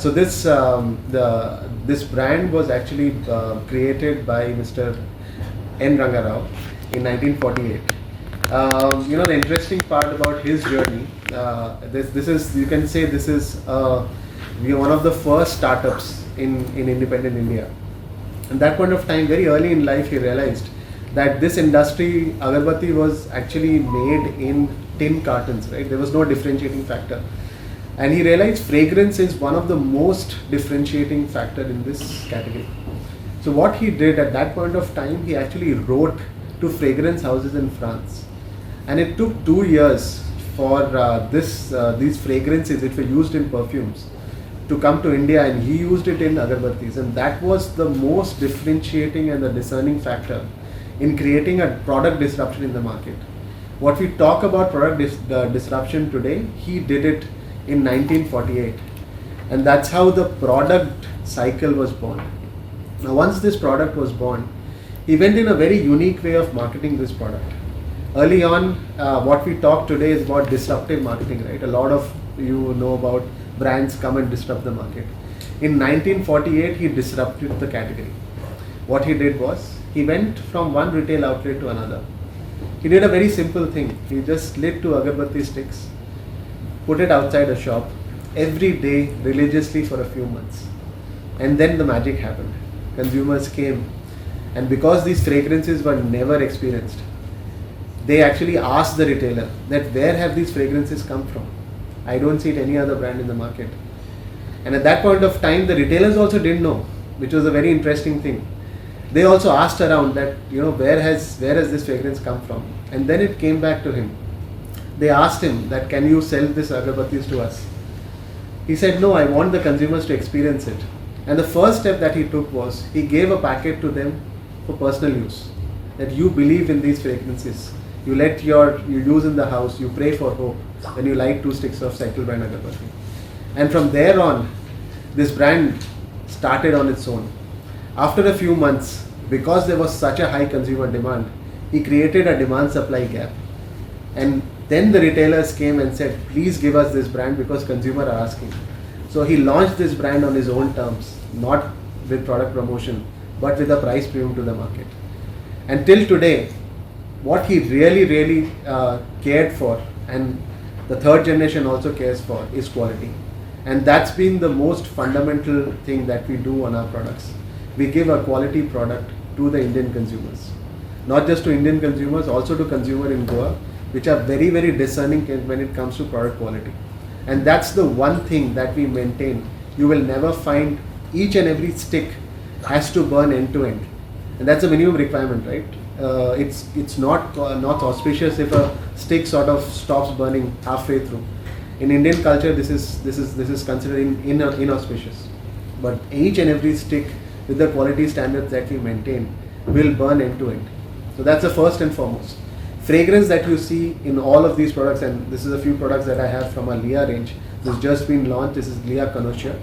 So this brand was actually created by Mr. N. Rangarao in 1948. The interesting part about his journey, this is, you can say, this is one of the first startups in independent India. At that point of time, very early in life, he realized that this industry, agarbatti, was actually made in tin cartons, right? There was no differentiating factor. And he realized fragrance is one of the most differentiating factor in this category. So what he did at that point of time, he actually wrote to fragrance houses in France. And it took 2 years for these fragrances, which were used in perfumes, to come to India, and he used it in agarbattis. And that was the most differentiating and the discerning factor in creating a product disruption in the market. What we talk about product disruption today, he did it in 1948, and that's how the product cycle was born. Now once this product was born, he went in a very unique way of marketing this product. Early on, what we talk today is about disruptive marketing, right? A lot of you know about brands come and disrupt the market. In 1948, he disrupted the category. What he did was, he went from one retail outlet to another. He did a very simple thing. He just lit 2 agarbatti sticks, put it outside a shop every day religiously for a few months. And then the magic happened. Consumers came, and because these fragrances were never experienced, they actually asked the retailer that where have these fragrances come from? I don't see it any other brand in the market. And at that point of time, the retailers also didn't know, which was a very interesting thing. They also asked around that, where has this fragrance come from? And then it came back to him. They asked him that, can you sell this agarbattis to us? He said, no, I want the consumers to experience it. And the first step that he took was, he gave a packet to them for personal use. That you believe in these fragrances. You use in the house, you pray for hope when you light 2 sticks of Cycle brand agarbatti. And from there on, this brand started on its own. After a few months, because there was such a high consumer demand, he created a demand supply gap. And then the retailers came and said, please give us this brand because consumers are asking. So he launched this brand on his own terms, not with product promotion, but with a price premium to the market. And till today, what he really cared for, and the third generation also cares for, is quality. And that's been the most fundamental thing that we do on our products. We give a quality product to the Indian consumers. Not just to Indian consumers, also to consumer in Goa, which are very, very discerning when it comes to product quality. And that's the one thing that we maintain. You will never find each and every stick has to burn end to end. And that's a minimum requirement, right? It's not auspicious if a stick sort of stops burning halfway through. In Indian culture, this is considered inauspicious. But each and every stick, with the quality standards that we maintain, will burn end to end. So that's the first and foremost. Fragrance that you see in all of these products, and this is a few products that I have from our Lia range. This has just been launched. This is Lia Connoisseur.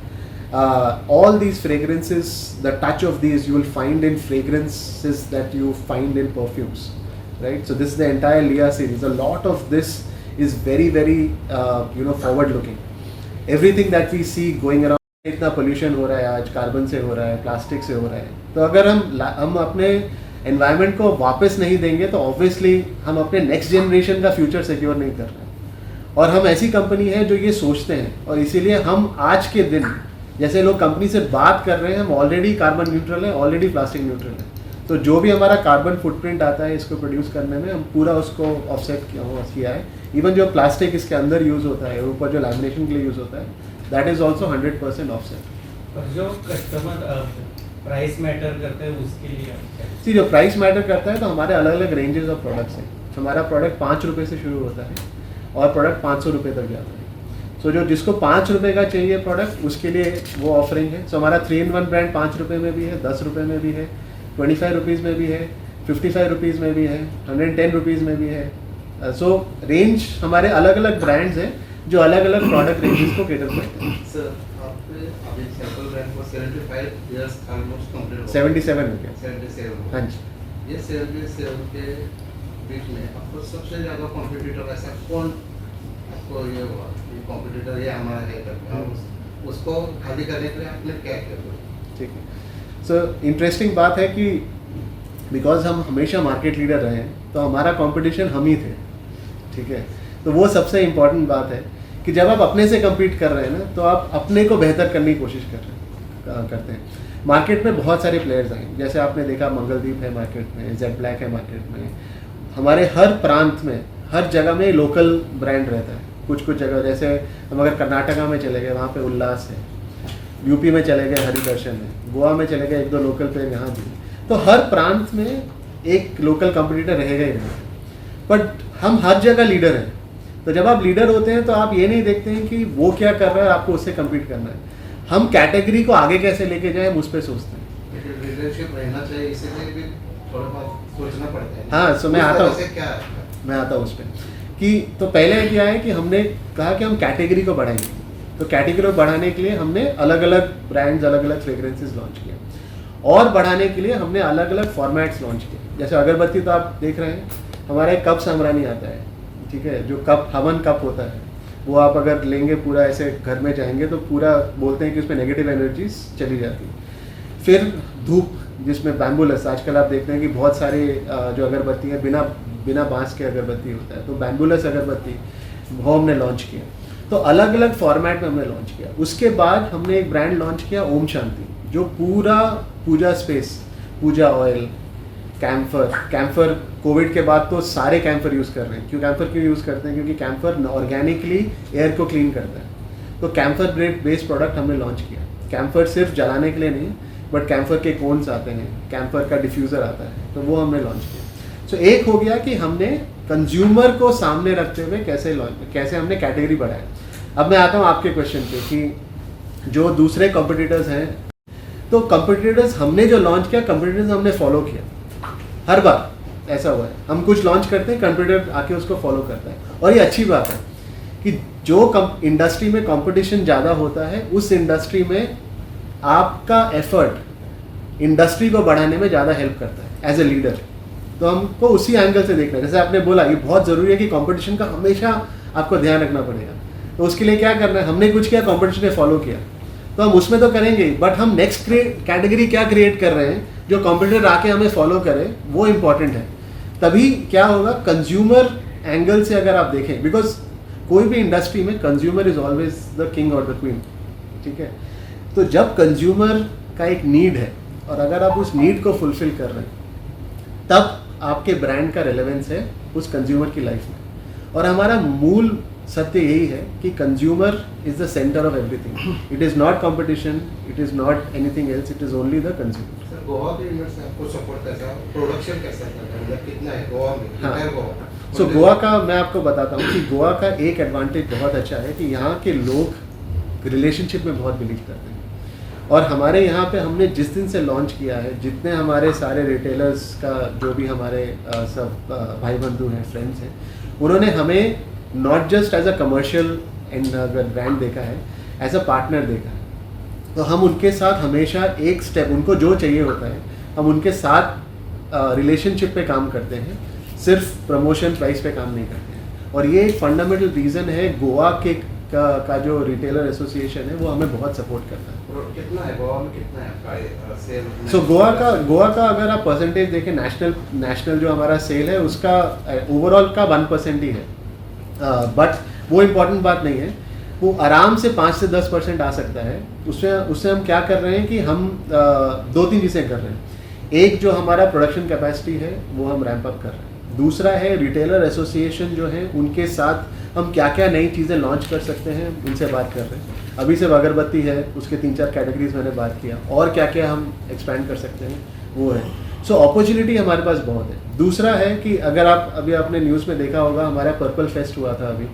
All these fragrances, the touch of these you will find in fragrances that you find in perfumes, right? So this is the entire Lia series. A lot of this is very, very forward looking. Everything that we see going around, इतना pollution हो रहा है आज, carbon से हो रहा है, plastic से हो रहा है, तो अगर हम अपने एनवायरनमेंट को वापस नहीं देंगे तो ऑब्वियसली हम अपने नेक्स्ट जनरेशन का फ्यूचर सिक्योर नहीं कर रहे हैं. और हम ऐसी कंपनी है जो ये सोचते हैं, और इसीलिए हम आज के दिन जैसे लोग कंपनी से बात कर रहे हैं, हम ऑलरेडी कार्बन न्यूट्रल है, ऑलरेडी प्लास्टिक न्यूट्रल है. तो जो भी हमारा कार्बन फुटप्रिंट आता है इसको प्रोड्यूस करने में, हम पूरा उसको ऑफसेट किया है. इवन जो प्लास्टिक इसके अंदर यूज़ होता है, ऊपर जो लैमिनेशन के लिए यूज़ होता है, दैट इज़ ऑल्सो 100% ऑफसेट. और जो कस्टमर प्राइस मैटर करता है उसके लिए जो प्राइस मैटर करता है, तो हमारे अलग अलग रेंजेस ऑफ प्रोडक्ट्स हैं. हमारा प्रोडक्ट 5 रुपये से शुरू होता है और प्रोडक्ट 500 रुपये तक जाता है. सो जो जिसको 5 रुपये का चाहिए प्रोडक्ट, उसके लिए वो ऑफरिंग है. सो हमारा 3-in-1 ब्रांड 5 रुपये में भी है, 10 रुपये में भी है, 25 रुपीज़ में भी है, 55 रुपीज़ में भी है, 110 रुपीज़ में भी है. सो रेंज हमारे अलग अलग ब्रांड्स हैं जो अलग अलग प्रोडक्ट रेंजेस को केटर करते हैं. सर, आपने अभी सैंपल ब्रांड को 75 इयर्स ऑलमोस्ट कंप्लीट हो गया. 77 हो गया. 77. हाँ जी. ये 77 के बीच में आपको सबसे ज़्यादा कॉम्पिटिटर ऐसा कौन आपको ये हुआ कि कॉम्पिटिटर ये हमारा है करके उसको खाली करने के लिए आपने क्या किया? ठीक है। सो इंटरेस्टिंग बात है कि बिकॉज हम हमेशा मार्केट लीडर रहे हैं तो हमारा कंपटीशन हम ही थे, ठीक है। तो वो सबसे इम्पॉर्टेंट बात है कि जब आप अपने से कम्पीट कर रहे हैं ना तो आप अपने को बेहतर करने की कोशिश करते हैं। मार्केट में बहुत सारे प्लेयर्स हैं, जैसे आपने देखा मंगलदीप है मार्केट में, जेड ब्लैक है मार्केट में, हमारे हर प्रांत में हर जगह में लोकल ब्रांड रहता है। कुछ कुछ जगह जैसे हम अगर कर्नाटका में चले गए वहाँ पे उल्लास है, यूपी में चले गए हरिदर्शन है, गोवा में चले गए एक दो लोकल प्लेयर यहाँ भी। तो हर प्रांत में एक लोकल कंपटीटर रहेगा ही रहेगा, बट हम हर जगह लीडर हैं। तो जब आप लीडर होते हैं तो आप ये नहीं देखते हैं कि वो क्या कर रहा है, आपको उससे कम्पीट करना है। हम कैटेगरी को आगे कैसे लेके जाए उस पर सोचते हैं। लीडरशिप रहना चाहिए, इसीलिए भी थोड़ा बहुत सोचना पड़ता है। हाँ, सो मैं आता हूँ, क्या मैं आता हूँ उस पर कि तो पहले क्या है कि हमने कहा कि हम कैटेगरी को बढ़ाएंगे। तो कैटेगरी को बढ़ाने के लिए हमने अलग अलग ब्रांड्स, अलग अलग फ्रेग्रेंसेस लॉन्च किए, और बढ़ाने के लिए हमने अलग अलग फॉर्मेट्स लॉन्च किए। जैसे अगरबत्ती तो आप देख रहे हैं, हमारा एक कप सामरानी आता है, ठीक है, जो कप हवन कप होता है, वो आप अगर लेंगे पूरा ऐसे घर में जाएंगे तो पूरा बोलते हैं कि उसमें नेगेटिव एनर्जीज चली जाती है। फिर धूप जिसमें बैम्बुलस, आजकल आप देखते हैं कि बहुत सारे जो अगरबत्ती है बिना बांस के अगरबत्ती होता है, तो बैम्बुलस अगरबत्ती वो हमने लॉन्च किया। तो अलग अलग फॉर्मेट में हमने लॉन्च किया। उसके बाद हमने एक ब्रांड लॉन्च किया ओम शांति, जो पूरा पूजा स्पेस, पूजा ऑयल, कैम्फर कोविड के बाद तो सारे कैम्फर यूज़ कर रहे हैं। कैम्फर क्यों यूज़ करते हैं? क्योंकि कैम्फर ऑर्गेनिकली एयर को क्लीन करता है। तो कैम्फर बेस्ड प्रोडक्ट हमने लॉन्च किया। कैम्फर सिर्फ जलाने के लिए नहीं, बट कैम्फर के कोन्स आते हैं, कैम्फर का डिफ्यूज़र आता है, तो वो हमने लॉन्च किया। सो एक हो गया कि हमने कंज्यूमर को सामने रखते हुए कैसे हमने कैटेगरी बढ़ाया। अब मैं आता हूँ आपके क्वेश्चन पे कि जो दूसरे कॉम्पिटिटर्स हैं, तो कॉम्पिटिटर्स हमने जो लॉन्च किया, कॉम्पिटिटर्स हमने फॉलो किया। हर बार ऐसा हुआ है, हम कुछ लॉन्च करते हैं, कॉम्पिटिटर आके उसको फॉलो करता है। और ये अच्छी बात है कि जो इंडस्ट्री में कंपटीशन ज़्यादा होता है, उस इंडस्ट्री में आपका एफर्ट इंडस्ट्री को बढ़ाने में ज़्यादा हेल्प करता है एज ए लीडर। तो हमको उसी एंगल से देखना है। जैसे आपने बोला, ये बहुत ज़रूरी है कि कंपटीशन का हमेशा आपको ध्यान रखना पड़ेगा। तो उसके लिए क्या करना है, हमने कुछ किया, कंपटीशन ने फॉलो किया, तो हम उसमें तो करेंगे ही, बट हम नेक्स्ट कैटेगरी क्या क्रिएट कर रहे हैं जो कंपटीटर आके हमें फॉलो करे, वो इम्पॉर्टेंट है। तभी क्या होगा, कंज्यूमर एंगल से अगर आप देखें, बिकॉज कोई भी इंडस्ट्री में consumer is always the king और द क्वीन, ठीक है। तो जब कंज्यूमर का एक नीड है और अगर आप उस नीड को फुलफिल कर रहे हैं, तब आपके ब्रांड का रेलेवेंस है उस कंज्यूमर की लाइफ में। और हमारा मूल सत्य यही है कि consumer is the centre of everything. It is not competition, it is not anything else, it is only the consumer. Sir, Goa के यूनिट से आपको सपोर्ट कैसा है, प्रोडक्शन कैसा है, मतलब कितना है गोवा में? हाँ, गोवा सो गोवा का मैं आपको बताता हूँ कि गोवा का एक एडवांटेज बहुत अच्छा है कि यहाँ के लोग रिलेशनशिप में बहुत बिलीव करते हैं। और हमारे यहाँ पे हमने जिस दिन से लॉन्च किया है, जितने हमारे सारे रिटेलर्स का जो भी हमारे सब भाई बंधु हैं, फ्रेंड्स हैं, उन्होंने हमें not just as a commercial and अगर ब्रांड देखा है, एज अ पार्टनर देखा है। तो हम उनके साथ हमेशा एक स्टेप, उनको जो चाहिए होता है, हम उनके साथ रिलेशनशिप पे काम करते हैं, सिर्फ प्रमोशन प्राइस पे काम नहीं करते हैं। और ये एक फंडामेंटल रीज़न है गोवा का जो रिटेलर एसोसिएशन है वो हमें बहुत सपोर्ट करता है। कितना है गोवा में, कितना है आपका सेल? सो गोवा का अगर आप परसेंटेज देखें, नेशनल जो हमारा सेल है उसका ओवरऑल का 1% ही है, बट वो इम्पोर्टेंट बात नहीं है। वो आराम से 5 से 10% आ सकता है। उससे हम क्या कर रहे हैं कि हम 2-3 चीज़ें कर रहे हैं। एक, जो हमारा प्रोडक्शन कैपेसिटी है वो हम रैंप अप कर रहे हैं। दूसरा है रिटेलर एसोसिएशन जो है, उनके साथ हम क्या क्या नई चीज़ें लॉन्च कर सकते हैं, उनसे बात कर रहे हैं। अभी सिर्फ अगरबत्ती है, उसके 3-4 कैटेगरीज मैंने बात किया, और क्या क्या हम एक्सपैंड कर सकते हैं वो है। सो अपॉर्चुनिटी हमारे पास बहुत है। दूसरा है कि अगर आप अभी आपने न्यूज़ में देखा होगा, हमारा पर्पल फेस्ट हुआ था अभी,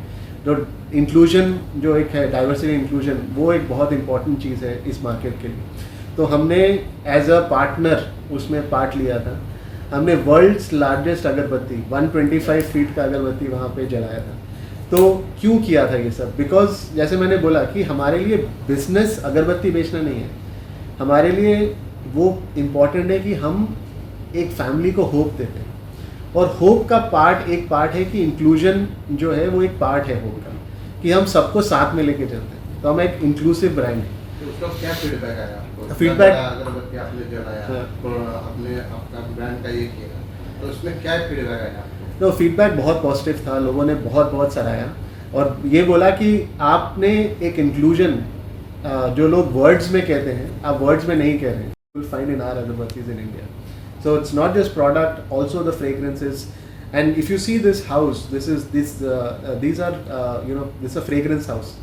जो इंक्लूजन जो एक है, डाइवर्सिटी इंक्लूजन, वो एक बहुत इंपॉर्टेंट चीज़ है इस मार्केट के लिए। तो हमने एज अ पार्टनर उसमें पार्ट लिया था। हमने वर्ल्ड्स लार्जेस्ट अगरबत्ती 125 फीट का अगरबत्ती वहाँ पे जलाया था। तो क्यों किया था ये सब? बिकॉज जैसे मैंने बोला कि हमारे लिए बिजनेस अगरबत्ती बेचना नहीं है, हमारे लिए वो इम्पॉर्टेंट है कि हम एक फैमिली को होप देते हैं। और होप का एक पार्ट है कि इंक्लूजन जो है वो एक पार्ट है होप का, कि हम सबको साथ में लेके चलते हैं। तो हम एक इंक्लूसिव ब्रांड है। तो उसका क्या फीडबैक आया आपको? Feedback- इतना बड़ा अगरबत्ती आपने जलाया, हाँ। तो आपने आपका ब्रांड का ये किया, तो उसमें क्या फीडबैक आया आपको? तो फीडबैक बहुत पॉजिटिव था, लोगों ने बहुत बहुत सराहा और ये बोला कि आपने एक इंक्लूजन, जो लोग वर्ड्स में कहते हैं आप वर्ड्स में नहीं कह रहे हैं, you will find in our agarbattis in India. So it's not just product, also the fragrances, and if you see this house, these are this is a fragrance house.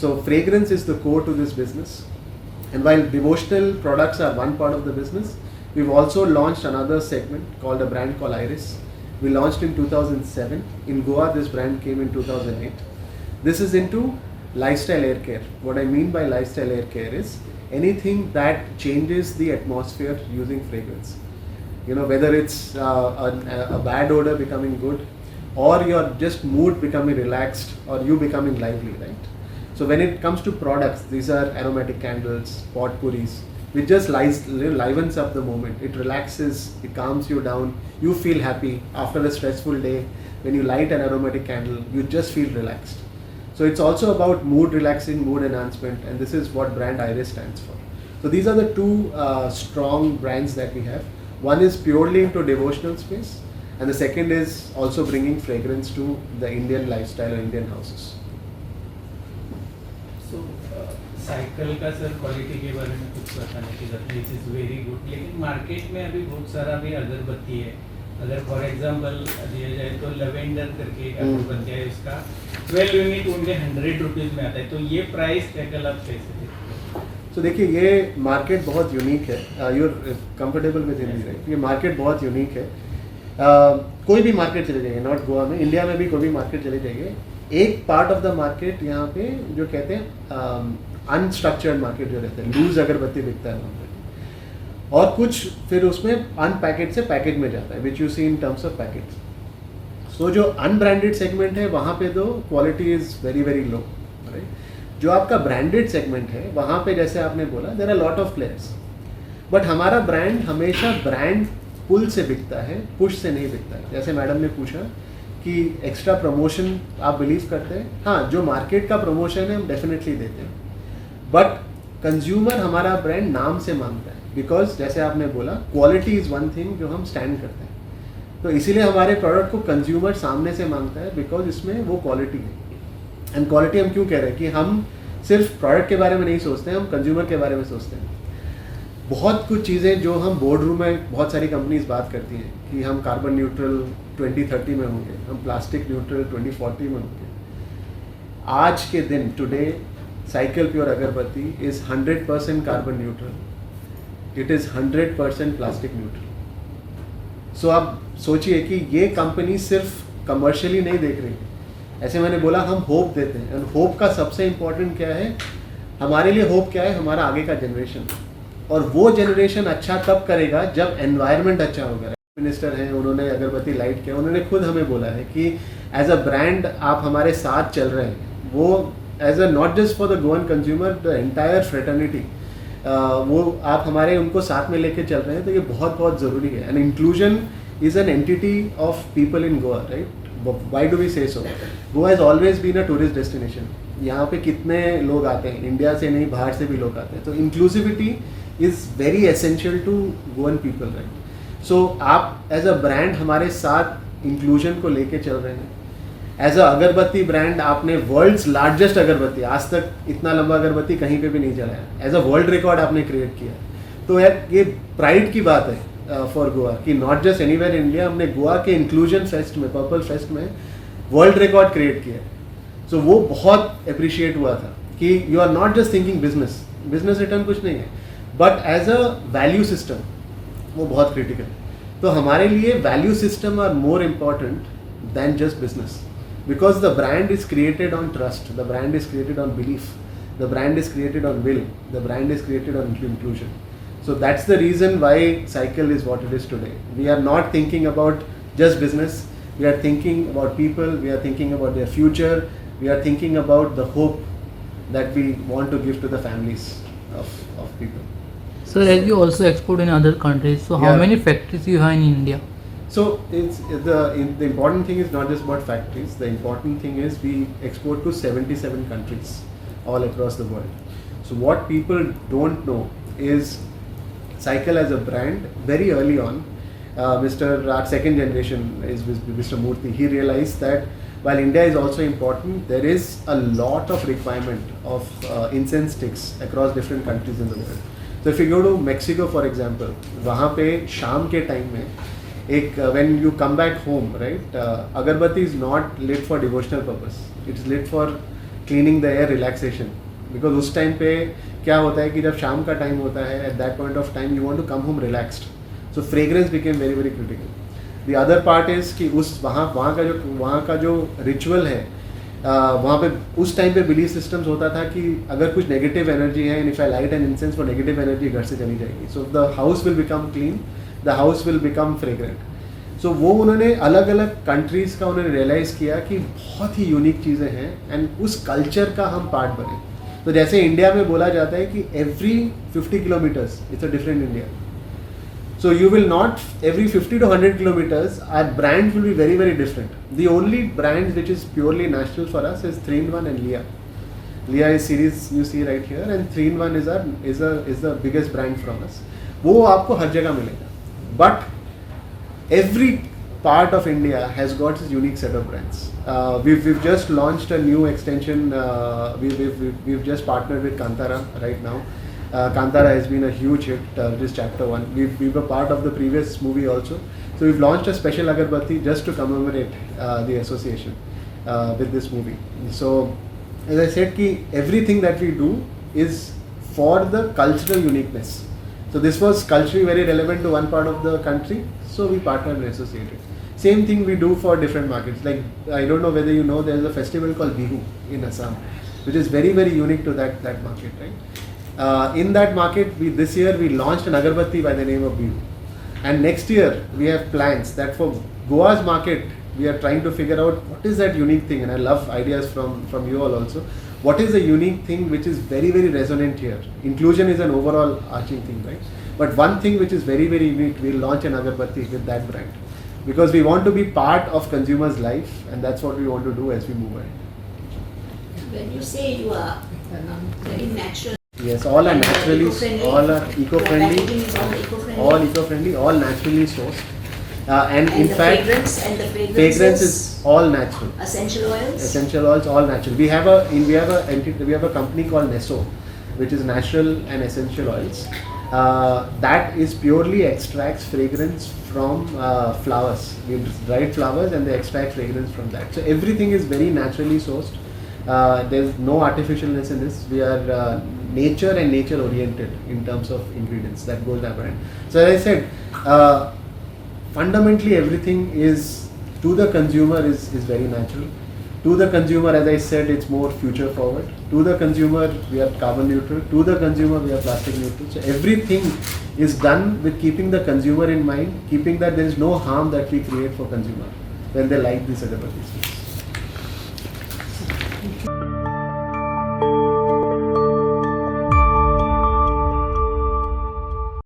So fragrance is the core to this business, and while devotional products are one part of the business, we've also launched another segment called a brand called Iris. We launched in 2007. In Goa, this brand came in 2008. This is into lifestyle air care. What I mean by lifestyle air care is anything that changes the atmosphere using fragrance. You know, whether it's a bad odor becoming good, or your just mood becoming relaxed, or you becoming lively, right? So when it comes to products, these are aromatic candles, potpourris, which just livens up the moment. It relaxes, it calms you down, you feel happy after a stressful day. When you light an aromatic candle, you just feel relaxed. So it's also about mood relaxing, mood enhancement, and this is what brand Iris stands for. So these are the two strong brands that we have. One is purely into devotional space, and the second is also bringing fragrance to the Indian lifestyle or Indian houses. So cycle का sir quality के बारे में कुछ बताने की जरूरत है, it is very good, लेकिन मार्केट में अभी बहुत सारा भी अगरबत्ती है। अगर फॉर एग्जांपल दिया जाए तो लेवेंडर करके एक अगरबत्ती है, इसका 12 यूनिट ओनली 100 रुपीज़ में आता है, तो ये प्राइस टैकल आप कैसे देखते हैं? तो देखिए, ये मार्केट बहुत यूनिक है, you are comfortable with Hindi, right? ये मार्केट बहुत यूनिक है। कोई भी मार्केट चले जाइए, नॉट गोवा में, इंडिया में भी कोई भी मार्केट चले जाइए, एक पार्ट ऑफ द मार्केट यहाँ पे जो कहते हैं अनस्ट्रक्चर्ड मार्केट जो रहते हैं, लूज अगरबत्ती बिकता है वहाँ पे, और कुछ फिर उसमें अनपैकेट से पैकेट में जाता है, which you see in terms of packet. So जो अनब्रांडेड सेगमेंट है वहाँ पे तो quality is very very low, right? जो आपका ब्रांडेड सेगमेंट है वहाँ पे जैसे आपने बोला, there are lot of players, but हमारा ब्रांड हमेशा ब्रांड पुल से बिकता है, पुश से नहीं बिकता है। जैसे मैडम ने पूछा कि एक्स्ट्रा प्रमोशन आप बिलीव करते हैं, हाँ, जो मार्केट का प्रमोशन है हम डेफिनेटली देते हैं, बट कंज्यूमर हमारा ब्रांड नाम से मांगता है, बिकॉज जैसे आपने बोला क्वालिटी इज़ वन थिंग जो हम स्टैंड करते हैं, तो इसीलिए हमारे प्रोडक्ट को कंज्यूमर सामने से मांगता है, बिकॉज इसमें वो क्वालिटी है। एंड क्वालिटी हम क्यों कह रहे हैं कि हम सिर्फ प्रोडक्ट के बारे में नहीं सोचते हैं, हम कंज्यूमर के बारे में सोचते हैं। बहुत कुछ चीज़ें जो हम बोर्ड रूम में बहुत सारी कंपनीज बात करती हैं कि हम कार्बन न्यूट्रल 2030 में होंगे, हम प्लास्टिक न्यूट्रल 2040 में होंगे। आज के दिन today Cycle Pure agarbatti is 100% carbon neutral, it is 100% plastic neutral. So आप सोचिए कि ये कंपनी सिर्फ कमर्शियली नहीं देख रही है, ऐसे मैंने बोला हम होप देते हैं, एंड होप का सबसे इम्पोर्टेंट क्या है हमारे लिए? होप क्या है? हमारा आगे का जनरेशन, और वो जनरेशन अच्छा तब करेगा जब एनवायरनमेंट अच्छा होगा। मिनिस्टर हैं, उन्होंने अगरबत्ती लाइट किया, उन्होंने खुद हमें बोला है कि एज अ ब्रांड आप हमारे साथ चल रहे हैं, वो as a not just for the Goan consumer, the entire fraternity, वो आप हमारे उनको साथ में लेके चल रहे हैं, तो ये बहुत बहुत ज़रूरी है। And inclusion is an entity of people in Goa, right? Why do we say so? Goa has always been a tourist destination. यहाँ पे कितने लोग आते हैं, इंडिया से नहीं बाहर से भी लोग आते हैं, तो inclusivity is very essential to Goan people, right? So आप एज अ ब्रांड हमारे साथ इंक्लूजन को लेके चल रहे हैं। एज अ अगरबत्ती ब्रांड आपने वर्ल्ड्स लार्जेस्ट अगरबत्ती, आज तक इतना लंबा अगरबत्ती कहीं पे भी नहीं चलाया, एज अ वर्ल्ड रिकॉर्ड आपने क्रिएट किया। तो यार ये प्राइड की बात है फॉर गोवा कि not just anywhere in India, हमने गोवा के इंक्लूजन फेस्ट में, पर्पल फेस्ट में वर्ल्ड रिकॉर्ड क्रिएट किया। सो वो बहुत अप्रिशिएट हुआ था कि you are not just thinking business, business return कुछ नहीं है, but as a value system वो बहुत क्रिटिकल है। तो हमारे लिए value system are more important than just business, because the brand is created on trust, the brand is created on belief, the brand is created on will, the brand is created on inclusion. So that's the reason why Cycle is what it is today. We are not thinking about just business, we are thinking about people, we are thinking about their future, we are thinking about the hope that we want to give to the families of people. Sir, as you also export in other countries, so how Yeah. many factories you have in India? So it's the important thing is not just about factories. The important thing is we export to 77 countries all across the world. So what people don't know is Cycle as a brand, very early on, our second generation is Mr. Murthy. He realized that while India is also important, there is a lot of requirement of incense sticks across different countries in the world. So if you go to Mexico, for example, वहाँ पे शाम के time में when you come back home, right, agarbatti is not lit for devotional purpose. It's lit for cleaning the air, relaxation. Because उस time पे क्या होता है कि जब शाम का टाइम होता है, at that point of time you want to come home relaxed. So fragrance became very very critical. The other part is कि वहाँ का जो ritual है, वहाँ पे उस टाइम पे बिलीफ सिस्टम्स होता था कि अगर कुछ नेगेटिव एनर्जी है, if I light and incense वो नेगेटिव एनर्जी घर से चली जाएगी. So the house will become clean, the house will become fragrant. So वो उन्होंने अलग अलग कंट्रीज़ का उन्होंने रियलाइज़ किया कि बहुत ही यूनिक चीज़ें हैं एंड उस कल्चर का हम पार्ट बने. तो जैसे इंडिया में बोला जाता है कि every 50 kilometres it's a different India. So you will not, every 50 to 100 kilometers, our brands will be very very different. The only brand which is purely national for us is 3-in-1 and Lia. Lia is series you see right here, and 3-in-1 is the biggest brand from us. वो आपको हर जगह मिलेगा. But every part of India has got its unique set of brands. We've just launched a new extension. We've just partnered with Kantara right now. Kantara has been a huge hit. This chapter 1. We were part of the previous movie also. So we've launched a special agarbatti just to commemorate the association with this movie. So as I said, ki everything that we do is for the cultural uniqueness. So this was culturally very relevant to one part of the country. So we partnered and associated. Same thing we do for different markets. Like I don't know whether you know, there is a festival called Bihu in Assam, which is very very unique to that market, right? In that market, this year we launched an agarbatti by the name of Bihu, and next year we have plans that for Goa's market we are trying to figure out what is that unique thing, and I love ideas from you all also. What is the unique thing which is very very resonant here? Inclusion is an overall arching thing, right? But one thing which is very very unique, we'll launch an agarbatti with that brand, because we want to be part of consumers' life, and that's what we want to do as we move ahead. When you say you are very natural. Yes, all are naturally, all are eco-friendly, Packaging is all eco-friendly. all eco-friendly, all naturally sourced, and in the fact, fragrance is all natural. Essential oils. Essential oils, all natural. We have a company called Nesso, which is natural and essential oils. That is purely extracts fragrance from flowers. We dried flowers and they extract fragrance from that. So everything is very naturally sourced. There's no artificialness in this. We are nature and nature oriented in terms of ingredients. That goes that brand. So as I said, fundamentally everything is to the consumer is very natural. To the consumer, as I said, it's more future forward. To the consumer, we are carbon neutral. To the consumer, we are plastic neutral. So everything is done with keeping the consumer in mind, keeping that there is no harm that we create for consumer when they like these agarbatti.